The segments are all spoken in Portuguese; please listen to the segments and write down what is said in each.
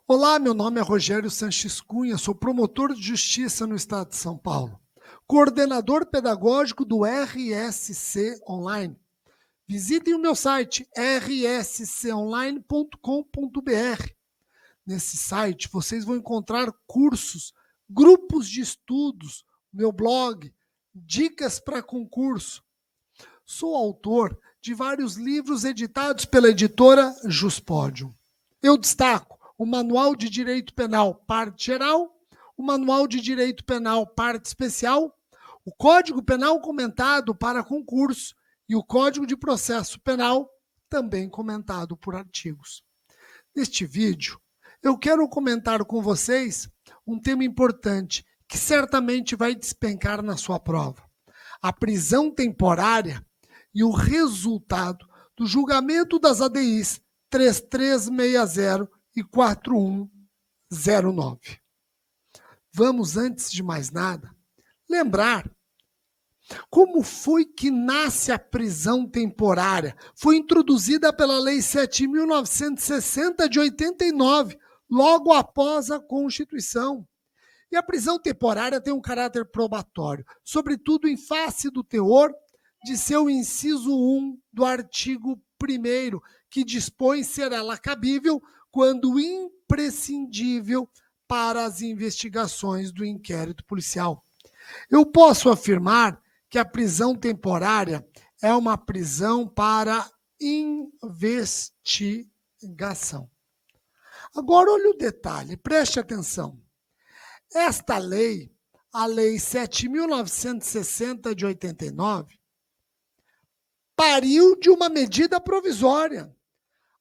Olá, meu nome é Rogério Sanches Cunha, sou promotor de justiça no estado de São Paulo, coordenador pedagógico do RSC Online. Visitem o meu site rsconline.com.br. Nesse site vocês vão encontrar cursos, grupos de estudos, meu blog, dicas para concurso. Sou autor de vários livros editados pela editora Juspodium. Eu destaco o Manual de Direito Penal, parte geral, o Manual de Direito Penal, parte especial, o Código Penal comentado para concurso e o Código de Processo Penal, também comentado por artigos. Neste vídeo, eu quero comentar com vocês um tema importante que certamente vai despencar na sua prova: a prisão temporária e o resultado do julgamento das ADIs 3360 e 4109. Vamos, antes de mais nada, lembrar como foi que nasce a prisão temporária. Foi introduzida pela Lei 7.960 de 89, logo após a Constituição. E a prisão temporária tem um caráter probatório, sobretudo em face do teor de seu inciso 1 do artigo 1º, que dispõe ser ela cabível quando imprescindível para as investigações do inquérito policial. Eu posso afirmar que a prisão temporária é uma prisão para investigação. Agora, olha o detalhe, preste atenção. Esta lei, a Lei 7.960 de 89, pariu de uma medida provisória.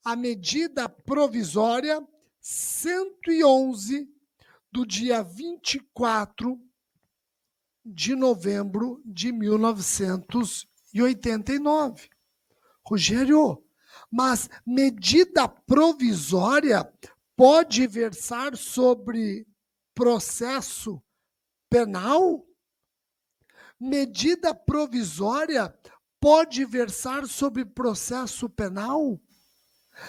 A medida provisória 111, do dia 24 de novembro de 1989. Rogério, mas medida provisória pode versar sobre processo penal? Medida provisória pode versar sobre processo penal?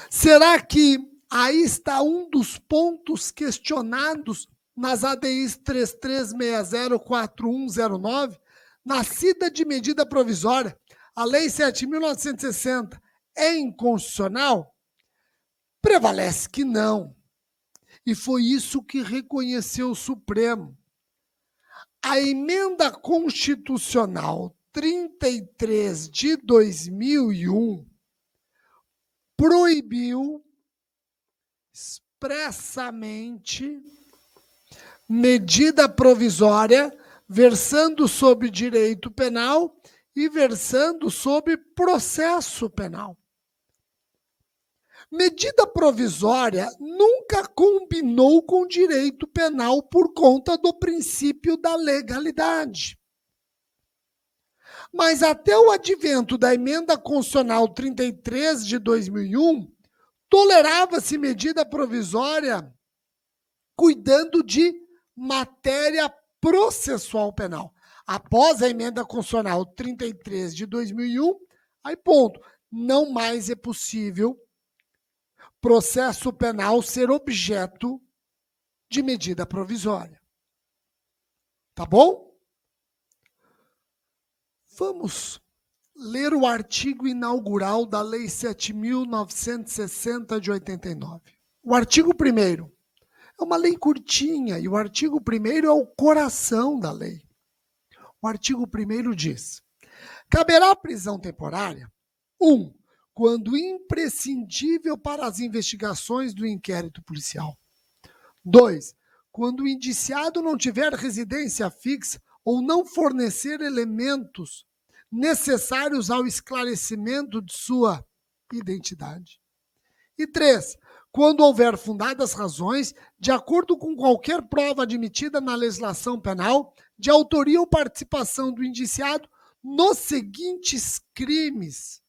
Será que aí está um dos pontos questionados nas ADIs 3360 e 4109, nascida de medida provisória? A Lei 7.960 é inconstitucional? Prevalece que não. E foi isso que reconheceu o Supremo. A emenda constitucional 33 de 2001 proibiu expressamente medida provisória versando sobre direito penal e versando sobre processo penal. Medida provisória nunca combinou com direito penal por conta do princípio da legalidade. Mas até o advento da emenda constitucional 33 de 2001, tolerava-se medida provisória cuidando de matéria processual penal. Após a emenda constitucional 33 de 2001, aí ponto, não mais é possível processo penal ser objeto de medida provisória. Tá bom? Vamos ler o artigo inaugural da Lei 7.960 de 89. O artigo 1º é uma lei curtinha e o artigo 1º é o coração da lei. O artigo 1º diz: caberá prisão temporária, 1. Quando imprescindível para as investigações do inquérito policial. 2. Quando o indiciado não tiver residência fixa ou não fornecer elementos necessários ao esclarecimento de sua identidade. E 3. Quando houver fundadas razões, de acordo com qualquer prova admitida na legislação penal, de autoria ou participação do indiciado nos seguintes crimes: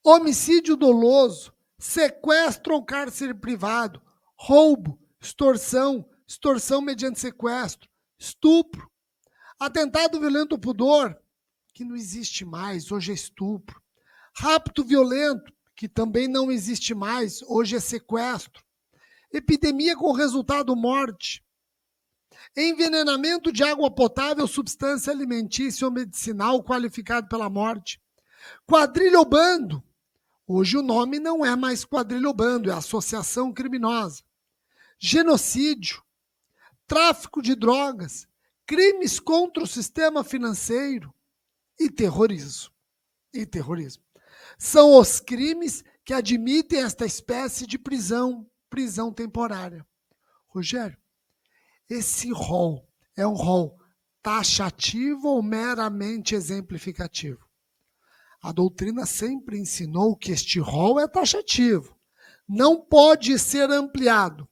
homicídio doloso, sequestro ou cárcere privado, roubo, extorsão, extorsão mediante sequestro, estupro, atentado violento ao pudor, que não existe mais, hoje é estupro, rapto violento, que também não existe mais, hoje é sequestro. Epidemia com resultado morte. Envenenamento de água potável, substância alimentícia ou medicinal qualificado pela morte. Quadrilha ou bando. Hoje o nome não é mais quadrilha ou bando, é associação criminosa. Genocídio, tráfico de drogas, crimes contra o sistema financeiro e terrorismo. São os crimes que admitem esta espécie de prisão temporária. Rogério, esse rol é um rol taxativo ou meramente exemplificativo? A doutrina sempre ensinou que este rol é taxativo. Não pode ser ampliado,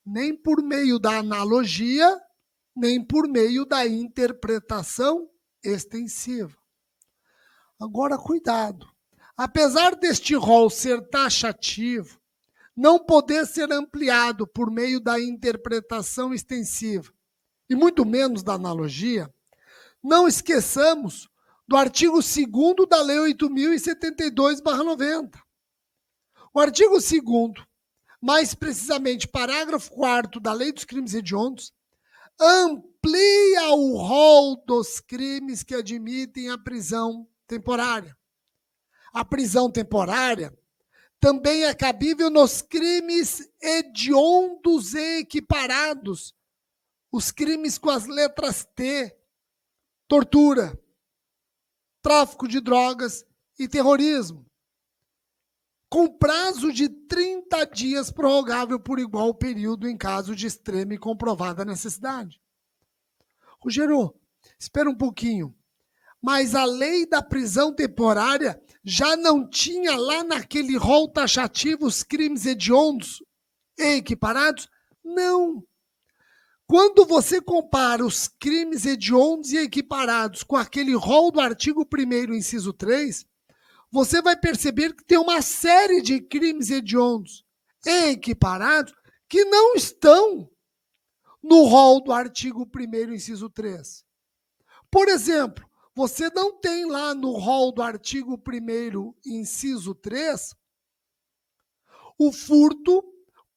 nem por meio da analogia, nem por meio da interpretação extensiva. Agora, cuidado. Apesar deste rol ser taxativo, não poder ser ampliado por meio da interpretação extensiva, e muito menos da analogia, não esqueçamos do artigo 2º da Lei 8.072/90. O artigo 2º, mais precisamente parágrafo 4º da Lei dos Crimes Hediondos, amplia o rol dos crimes que admitem a prisão temporária. A prisão temporária também é cabível nos crimes hediondos e equiparados, os crimes com as letras T, tortura, tráfico de drogas e terrorismo, com prazo de 30 dias prorrogável por igual período em caso de extrema e comprovada necessidade. Rogério, espera um pouquinho. Mas a lei da prisão temporária já não tinha lá naquele rol taxativo os crimes hediondos e equiparados? Não. Quando você compara os crimes hediondos e equiparados com aquele rol do artigo 1º, inciso 3, você vai perceber que tem uma série de crimes hediondos e equiparados que não estão no rol do artigo 1º, inciso 3. Por exemplo, você não tem lá no rol do artigo 1º, inciso 3, o furto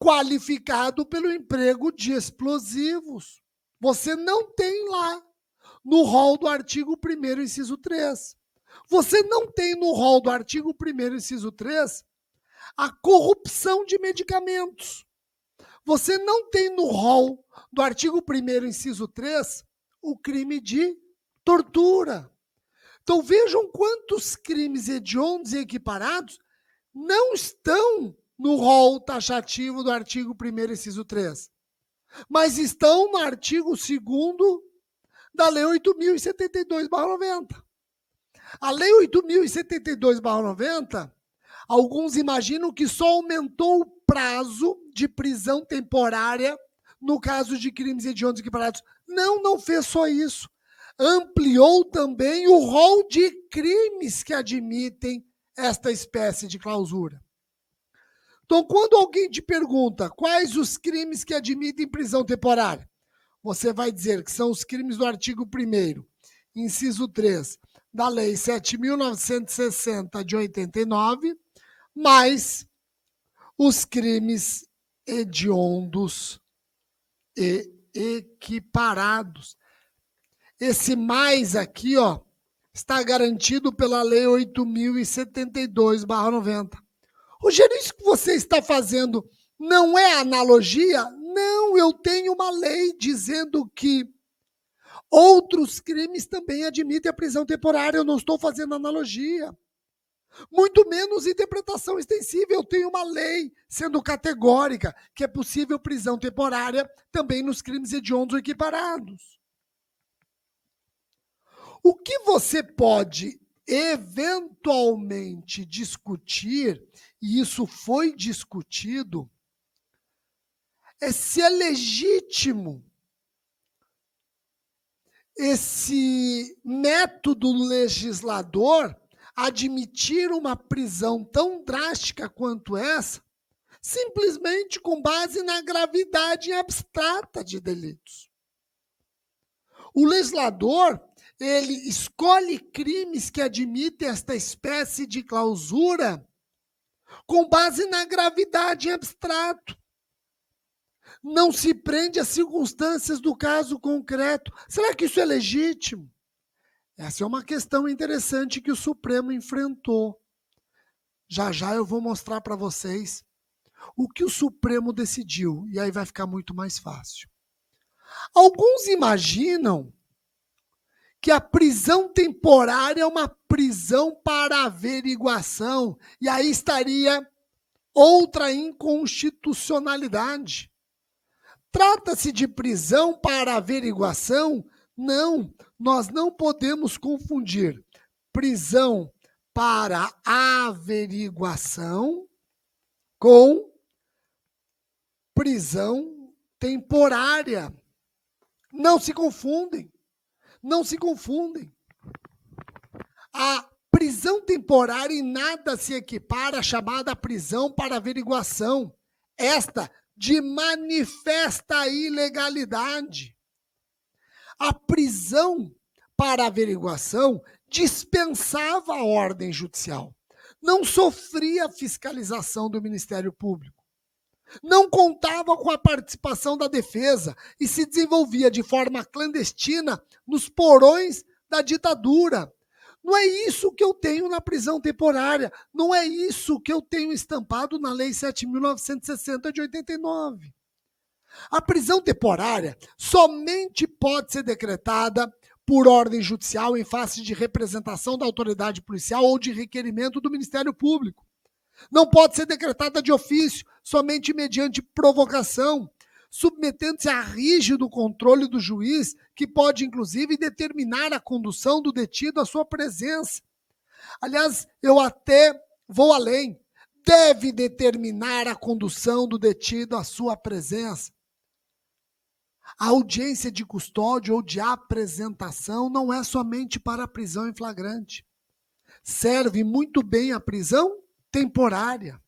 qualificado pelo emprego de explosivos. Você não tem lá no rol do artigo 1º, inciso 3. Você não tem no rol do artigo 1º, inciso 3, a corrupção de medicamentos. Você não tem no rol do artigo 1º, inciso 3, o crime de tortura. Então vejam quantos crimes hediondos e equiparados não estão no rol taxativo do artigo 1º, inciso 3, mas estão no artigo 2º da Lei 8.072/90. A Lei 8.072/90, alguns imaginam que só aumentou o prazo de prisão temporária no caso de crimes hediondos e equiparados. Não fez só isso. Ampliou também o rol de crimes que admitem esta espécie de clausura. Então, quando alguém te pergunta quais os crimes que admitem prisão temporária, você vai dizer que são os crimes do artigo 1º, inciso 3, da Lei 7.960 de 89, mais os crimes hediondos e equiparados. Esse mais aqui, ó, está garantido pela Lei 8.072/90. Rogério, isso que você está fazendo não é analogia? Não, eu tenho uma lei dizendo que outros crimes também admitem a prisão temporária. Eu não estou fazendo analogia. Muito menos interpretação extensiva. Eu tenho uma lei sendo categórica que é possível prisão temporária também nos crimes hediondos ou equiparados. O que você pode eventualmente discutir, e isso foi discutido, é se é legítimo esse método legislador admitir uma prisão tão drástica quanto essa, simplesmente com base na gravidade abstrata de delitos. O legislador, ele escolhe crimes que admitem esta espécie de clausura com base na gravidade em abstrato. Não se prende às circunstâncias do caso concreto. Será que isso é legítimo? Essa é uma questão interessante que o Supremo enfrentou. Já já eu vou mostrar para vocês o que o Supremo decidiu, e aí vai ficar muito mais fácil. Alguns imaginam que a prisão temporária é uma prisão para averiguação, e aí estaria outra inconstitucionalidade. Trata-se de prisão para averiguação? Não, nós não podemos confundir prisão para averiguação com prisão temporária. Não se confundem. Não se confundem. A prisão temporária em nada se equipara à chamada prisão para averiguação. Esta de manifesta ilegalidade. A prisão para averiguação dispensava a ordem judicial. Não sofria fiscalização do Ministério Público. Não contava com a participação da defesa e se desenvolvia de forma clandestina nos porões da ditadura. Não é isso que eu tenho na prisão temporária. Não é isso que eu tenho estampado na Lei 7.960 de 89. A prisão temporária somente pode ser decretada por ordem judicial em face de representação da autoridade policial ou de requerimento do Ministério Público. Não pode ser decretada de ofício, somente mediante provocação, submetendo-se a rígido controle do juiz, que pode, inclusive, determinar a condução do detido à sua presença. Aliás, eu até vou além. Deve determinar a condução do detido à sua presença. A audiência de custódia ou de apresentação não é somente para a prisão em flagrante. Serve muito bem a prisão temporária.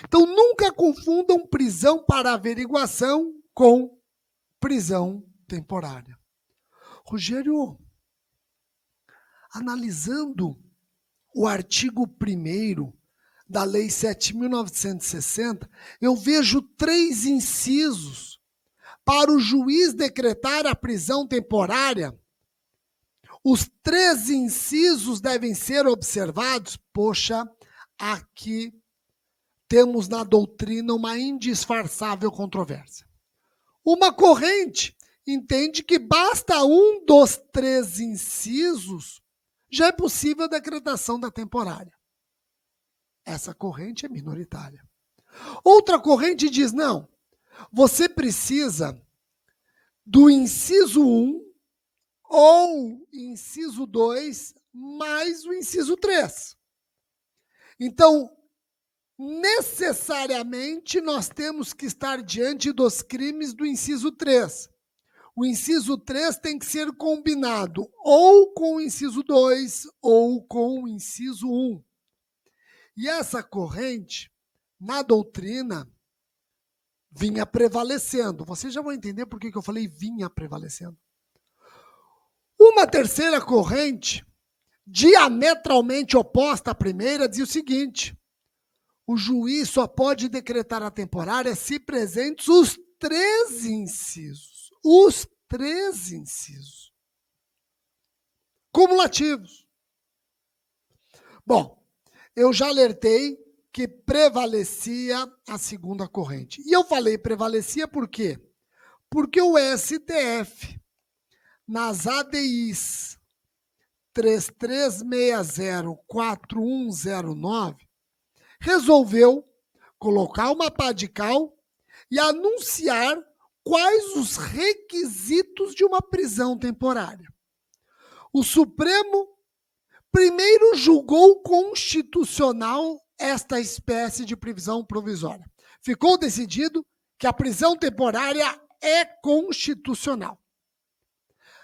Então, nunca confundam prisão para averiguação com prisão temporária. Rogério, analisando o artigo 1º da Lei 7.960, eu vejo 3 incisos para o juiz decretar a prisão temporária. Os 3 incisos devem ser observados. Poxa, aqui temos na doutrina uma indisfarçável controvérsia. Uma corrente entende que basta um dos 3 incisos, já é possível a decretação da temporária. Essa corrente é minoritária. Outra corrente diz, não, você precisa do inciso 1 ou inciso 2 mais o inciso 3. Então, necessariamente, nós temos que estar diante dos crimes do inciso 3. O inciso 3 tem que ser combinado ou com o inciso 2 ou com o inciso 1. E essa corrente, na doutrina, vinha prevalecendo. Vocês já vão entender por que eu falei vinha prevalecendo. Uma terceira corrente, diametralmente oposta à primeira, diz o seguinte: o juiz só pode decretar a temporária se presentes os 3 incisos. Os 3 incisos. Cumulativos. Bom, eu já alertei que prevalecia a segunda corrente. E eu falei prevalecia por quê? Porque o STF, nas ADIs 33604109, resolveu colocar uma pá de cal e anunciar quais os requisitos de uma prisão temporária. O Supremo primeiro julgou constitucional esta espécie de prisão provisória. Ficou decidido que a prisão temporária é constitucional.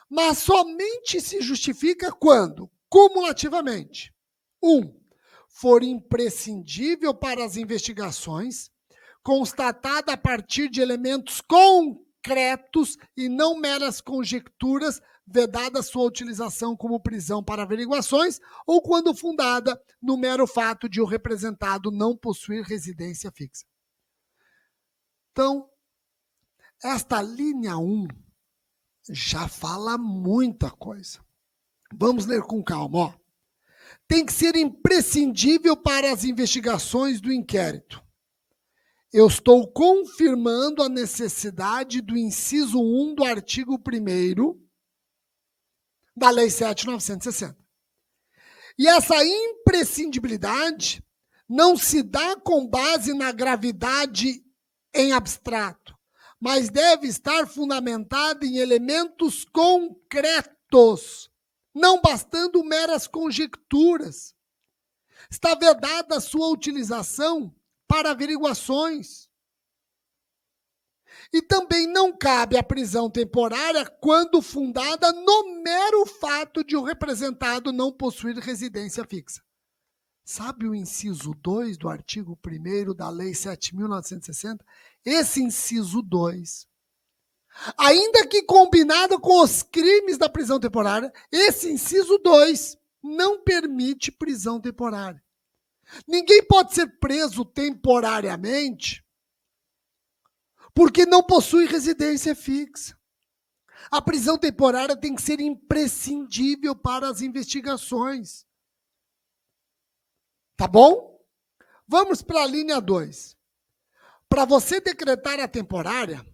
Mas somente se justifica quando, cumulativamente, 1. For imprescindível para as investigações, constatada a partir de elementos concretos e não meras conjecturas vedada sua utilização como prisão para averiguações ou quando fundada no mero fato de o representado não possuir residência fixa. Então, esta linha 1 já fala muita coisa. Vamos ler com calma, ó. Tem que ser imprescindível para as investigações do inquérito. Eu estou confirmando a necessidade do inciso 1 do artigo 1º da Lei 7.960. E essa imprescindibilidade não se dá com base na gravidade em abstrato, mas deve estar fundamentada em elementos concretos, não bastando meras conjecturas. Está vedada a sua utilização para averiguações. E também não cabe a prisão temporária quando fundada no mero fato de o representado não possuir residência fixa. Sabe o inciso 2 do artigo 1º da Lei 7.960? Esse inciso 2, ainda que combinado com os crimes da prisão temporária, esse inciso 2 não permite prisão temporária. Ninguém pode ser preso temporariamente porque não possui residência fixa. A prisão temporária tem que ser imprescindível para as investigações. Tá bom? Vamos para a linha 2. Para você decretar a temporária,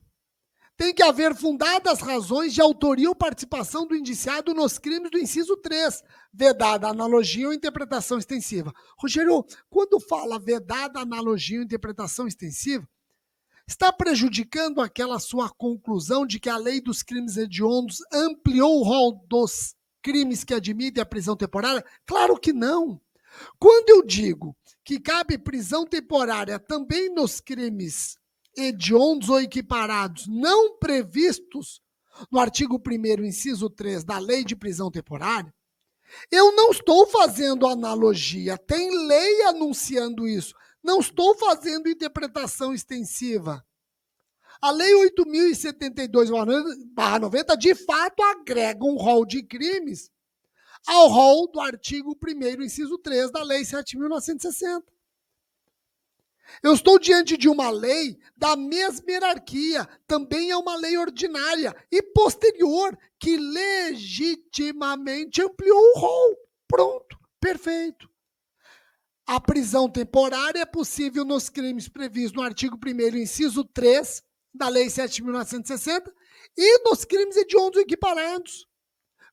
tem que haver fundadas razões de autoria ou participação do indiciado nos crimes do inciso 3, vedada analogia ou interpretação extensiva. Rogério, quando fala vedada analogia ou interpretação extensiva, está prejudicando aquela sua conclusão de que a lei dos crimes hediondos ampliou o rol dos crimes que admitem a prisão temporária? Claro que não. Quando eu digo que cabe prisão temporária também nos crimes hediondos ou equiparados não previstos no artigo 1º, inciso 3 da Lei de Prisão Temporária, eu não estou fazendo analogia, tem lei anunciando isso. Não estou fazendo interpretação extensiva. A Lei 8.072/90, de fato, agrega um rol de crimes ao rol do artigo 1º, inciso 3 da Lei 7.960. Eu estou diante de uma lei da mesma hierarquia, também é uma lei ordinária e posterior, que legitimamente ampliou o rol. Pronto, perfeito. A prisão temporária é possível nos crimes previstos no artigo 1º, inciso 3 da Lei 7.960 e nos crimes hediondos equiparados,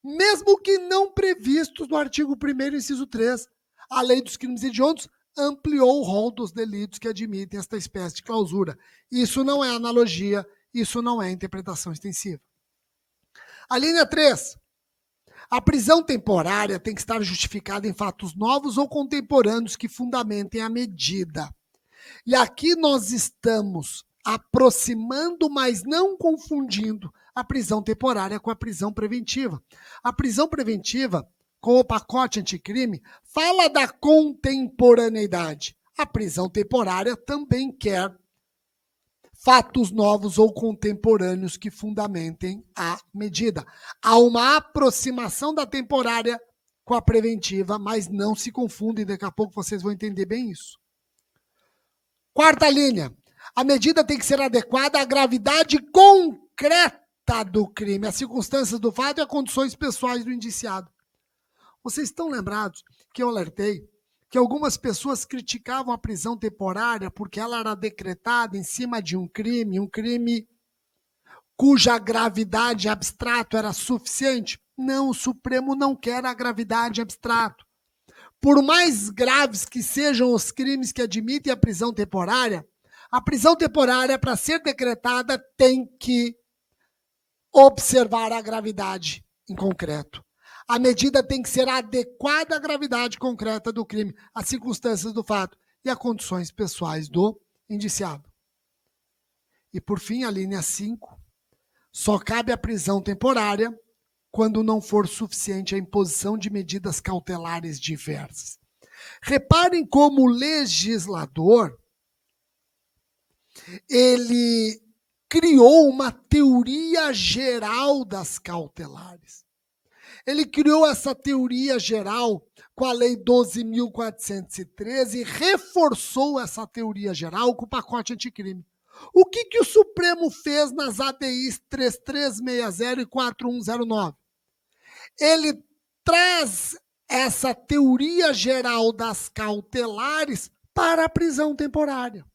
mesmo que não previstos no artigo 1º, inciso 3. A Lei dos Crimes Hediondos ampliou o rol dos delitos que admitem esta espécie de clausura. Isso não é analogia, isso não é interpretação extensiva. A linha 3. A prisão temporária tem que estar justificada em fatos novos ou contemporâneos que fundamentem a medida. E aqui nós estamos aproximando, mas não confundindo, a prisão temporária com a prisão preventiva. A prisão preventiva, com o pacote anticrime, fala da contemporaneidade. A prisão temporária também quer fatos novos ou contemporâneos que fundamentem a medida. Há uma aproximação da temporária com a preventiva, mas não se confundem, daqui a pouco vocês vão entender bem isso. Quarta linha. A medida tem que ser adequada à gravidade concreta do crime, às circunstâncias do fato e às condições pessoais do indiciado. Vocês estão lembrados que eu alertei que algumas pessoas criticavam a prisão temporária porque ela era decretada em cima de um crime cuja gravidade abstrato era suficiente? Não, o Supremo não quer a gravidade abstrato. Por mais graves que sejam os crimes que admitem a prisão temporária, para ser decretada, tem que observar a gravidade em concreto. A medida tem que ser adequada à gravidade concreta do crime, às circunstâncias do fato e às condições pessoais do indiciado. E, por fim, a linha 5. Só cabe a prisão temporária quando não for suficiente a imposição de medidas cautelares diversas. Reparem como o legislador ele criou uma teoria geral das cautelares. Ele criou essa teoria geral com a Lei 12.413 e reforçou essa teoria geral com o pacote anticrime. O que o Supremo fez nas ADIs 3360 e 4109? Ele traz essa teoria geral das cautelares para a prisão temporária,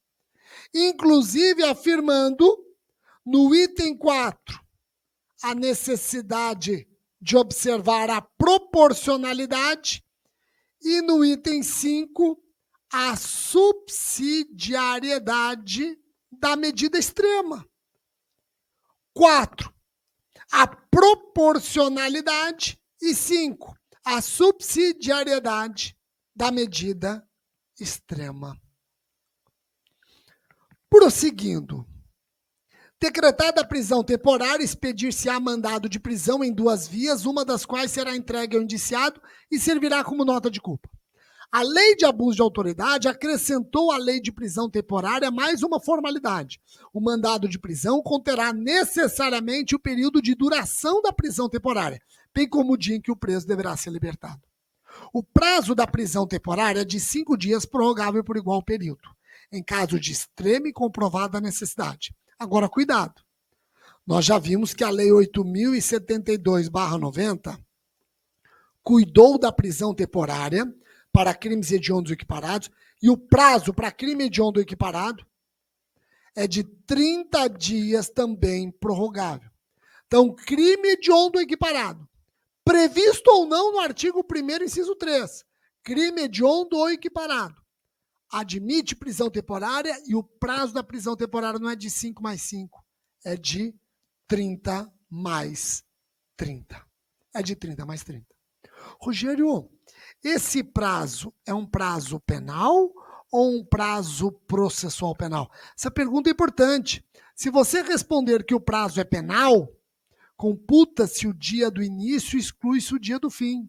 inclusive afirmando no item 4 a necessidade de observar a proporcionalidade e no item 5 a subsidiariedade da medida extrema. 4, a proporcionalidade e 5, a subsidiariedade da medida extrema. Prosseguindo. Decretada a prisão temporária, expedir-se-á mandado de prisão em 2 vias, uma das quais será entregue ao indiciado e servirá como nota de culpa. A lei de abuso de autoridade acrescentou à lei de prisão temporária mais uma formalidade. O mandado de prisão conterá necessariamente o período de duração da prisão temporária, bem como o dia em que o preso deverá ser libertado. O prazo da prisão temporária é de 5 dias, prorrogável por igual período, em caso de extrema e comprovada necessidade. Agora, cuidado. Nós já vimos que a Lei 8.072/90 cuidou da prisão temporária para crimes hediondos ou equiparados e o prazo para crime hediondo ou equiparado é de 30 dias também prorrogável. Então, crime hediondo ou equiparado, previsto ou não no artigo 1º, inciso 3, crime hediondo ou equiparado, admite prisão temporária e o prazo da prisão temporária não é de 5 mais 5, é de 30 mais 30. É de 30 mais 30. Rogério, esse prazo é um prazo penal ou um prazo processual penal? Essa pergunta é importante. Se você responder que o prazo é penal, computa-se o dia do início e exclui-se o dia do fim.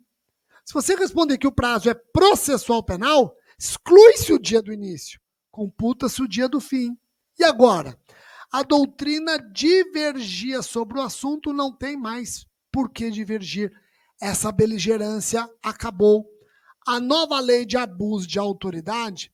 Se você responder que o prazo é processual penal, exclui-se o dia do início, computa-se o dia do fim. E agora? A doutrina divergia sobre o assunto, não tem mais por que divergir. Essa beligerância acabou. A nova lei de abuso de autoridade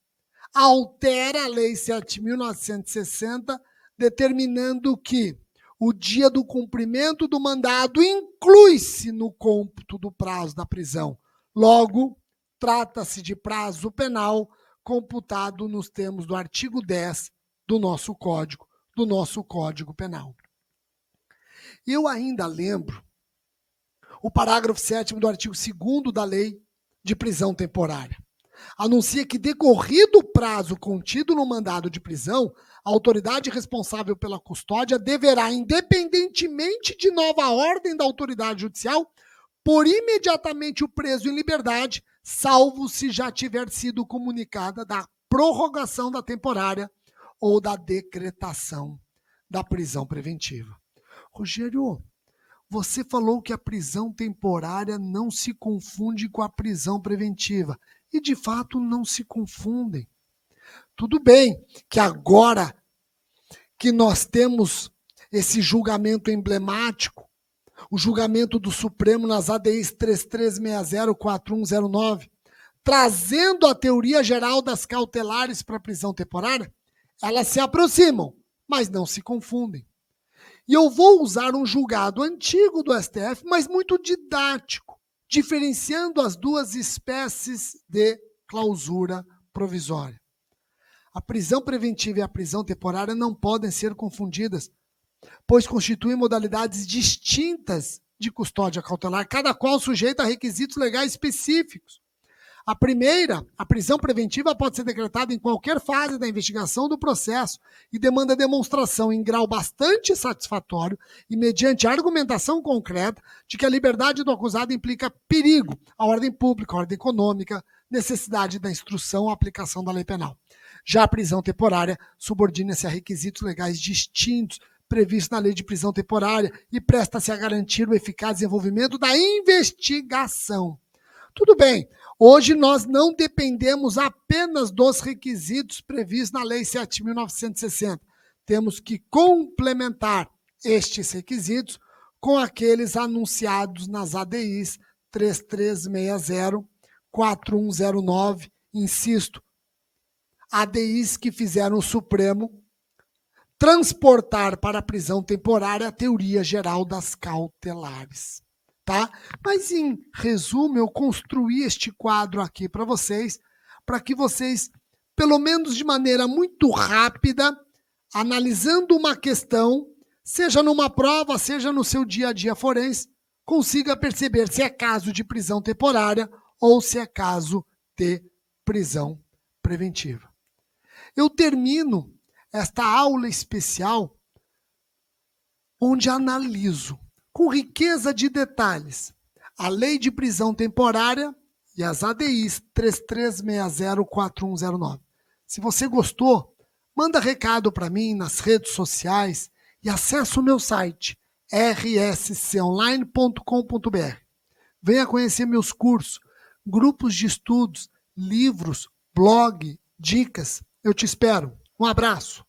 altera a Lei 7.960, determinando que o dia do cumprimento do mandado inclui-se no cômputo do prazo da prisão. Logo, trata-se de prazo penal computado nos termos do artigo 10 do nosso Código Penal. Eu ainda lembro o parágrafo 7º do artigo 2º da Lei de Prisão Temporária. Anuncia que, decorrido o prazo contido no mandado de prisão, a autoridade responsável pela custódia deverá, independentemente de nova ordem da autoridade judicial, pôr imediatamente o preso em liberdade, salvo se já tiver sido comunicada da prorrogação da temporária ou da decretação da prisão preventiva. Rogério, você falou que a prisão temporária não se confunde com a prisão preventiva. E, de fato, não se confundem. Tudo bem que agora que nós temos esse julgamento emblemático, o julgamento do Supremo nas ADIs 3360 e 4109, trazendo a teoria geral das cautelares para a prisão temporária, elas se aproximam, mas não se confundem. E eu vou usar um julgado antigo do STF, mas muito didático, diferenciando as duas espécies de clausura provisória. A prisão preventiva e a prisão temporária não podem ser confundidas, pois constituem modalidades distintas de custódia cautelar, cada qual sujeita a requisitos legais específicos. A primeira, a prisão preventiva, pode ser decretada em qualquer fase da investigação do processo e demanda demonstração em grau bastante satisfatório e mediante argumentação concreta de que a liberdade do acusado implica perigo à ordem pública, à ordem econômica, necessidade da instrução ou aplicação da lei penal. Já a prisão temporária subordina-se a requisitos legais distintos previstos na lei de prisão temporária e presta-se a garantir o eficaz desenvolvimento da investigação. Tudo bem, hoje nós não dependemos apenas dos requisitos previstos na Lei 7.960. Temos que complementar estes requisitos com aqueles anunciados nas ADIs 3360, 4109, insisto, ADIs que fizeram o Supremo transportar para a prisão temporária a teoria geral das cautelares, tá? Mas, em resumo, eu construí este quadro aqui para que vocês, pelo menos de maneira muito rápida, analisando uma questão, seja numa prova, seja no seu dia a dia forense, consiga perceber se é caso de prisão temporária ou se é caso de prisão preventiva. Eu termino esta aula especial onde analiso com riqueza de detalhes a lei de prisão temporária e as ADIs 3360, 4109. Se você gostou, manda recado para mim nas redes sociais e acesse o meu site rsconline.com.br. Venha conhecer meus cursos, grupos de estudos, livros, blog, dicas. Eu te espero. Um abraço.